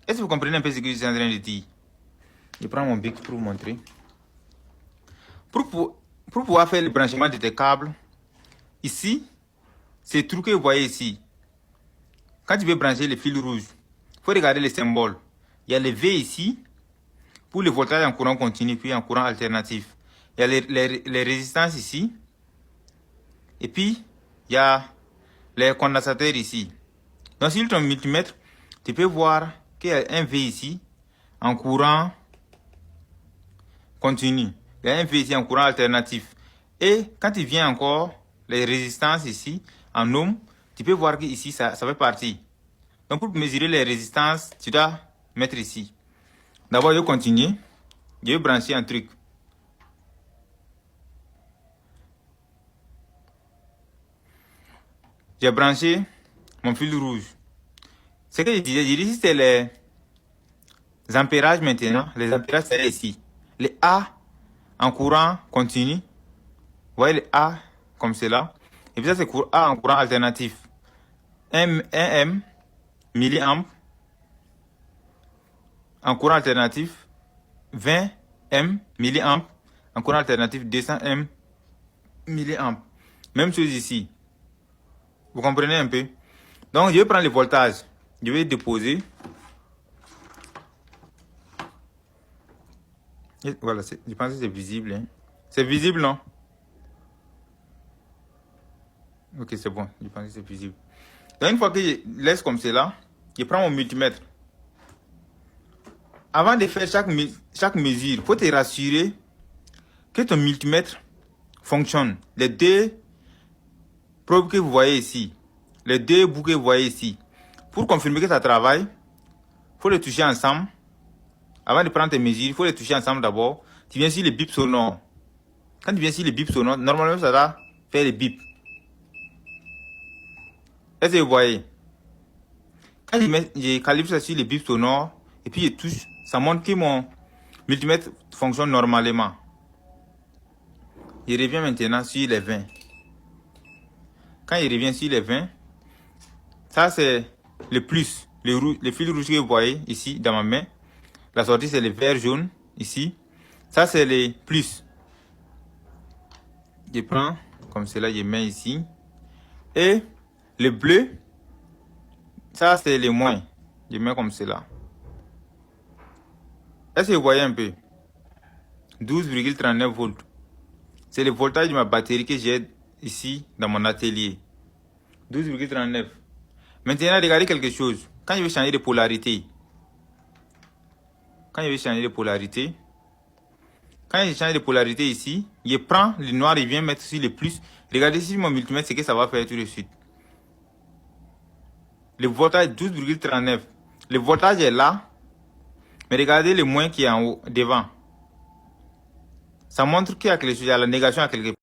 Est-ce que vous comprenez un peu ce que je suis en train de dire? Je prends mon bic pour vous montrer. Pour pouvoir faire le branchement de tes câbles, ici, ces trous que vous voyez ici, quand tu veux brancher le fil rouge, il faut regarder les symboles. Il y a le V ici, pour le voltage en courant continu, puis en courant alternatif. Il y a les résistances ici. Et puis, il y a les condensateurs ici. Donc, sur ton multimètre, tu peux voir qu'il y a un V ici, en courant continu. Il y a un V ici en courant alternatif. Et quand tu viens encore, les résistances ici, en ohm, tu peux voir qu'ici, ça fait partie. Donc, pour mesurer les résistances, tu dois mettre ici. D'abord, je vais continuer. Je vais brancher un truc. J'ai branché mon fil rouge. Ce que je disais, ici, c'est les ampérages maintenant. Les ampérages, c'est ici. Les A en courant continu. Vous voyez les A comme cela. Et puis ça, c'est A en courant alternatif. 1 M milliamps en courant alternatif. 20 M milliamps en courant alternatif. 200 M milliamps. Même chose ici. Vous comprenez un peu? Donc, je vais prendre le voltage. Je vais déposer. Et voilà, je pense que c'est visible. Hein. C'est visible, non? Ok, c'est bon. Je pense que c'est visible. Donc, une fois que je laisse comme cela, je prends mon multimètre. Avant de faire chaque mesure, il faut te rassurer que ton multimètre fonctionne. Les deux probes que vous voyez ici, les deux bouts que vous voyez ici, pour confirmer que ça travaille, il faut les toucher ensemble. Avant de prendre tes mesures, il faut les toucher ensemble d'abord. Tu viens sur les bips sonores. Quand tu viens sur les bips sonores, normalement ça va faire les bips. Est-ce que vous voyez? Quand je calibre ça sur les bips sonores, et puis je touche, ça montre que mon multimètre fonctionne normalement. Je reviens maintenant sur les 20. Quand je reviens sur les 20, ça c'est le plus, le fil rouge que vous voyez ici dans ma main. La sortie c'est le vert jaune ici. Ça c'est les plus. Je prends comme cela, je mets ici. Et le bleu, ça c'est le moins. Je mets comme cela. Est-ce que vous voyez un peu? 12,39 volts. C'est le voltage de ma batterie que j'ai ici dans mon atelier. 12,39. Maintenant, regardez quelque chose. Quand je vais changer de polarité, quand je change de polarité ici, je prends le noir et viens mettre sur le plus. Regardez sur mon multimètre ce que ça va faire tout de suite. Le voltage 12,39. Le voltage est là. Mais regardez le moins qui est en haut, devant. Ça montre qu'il y a quelque chose, il y a la négation à quelque part.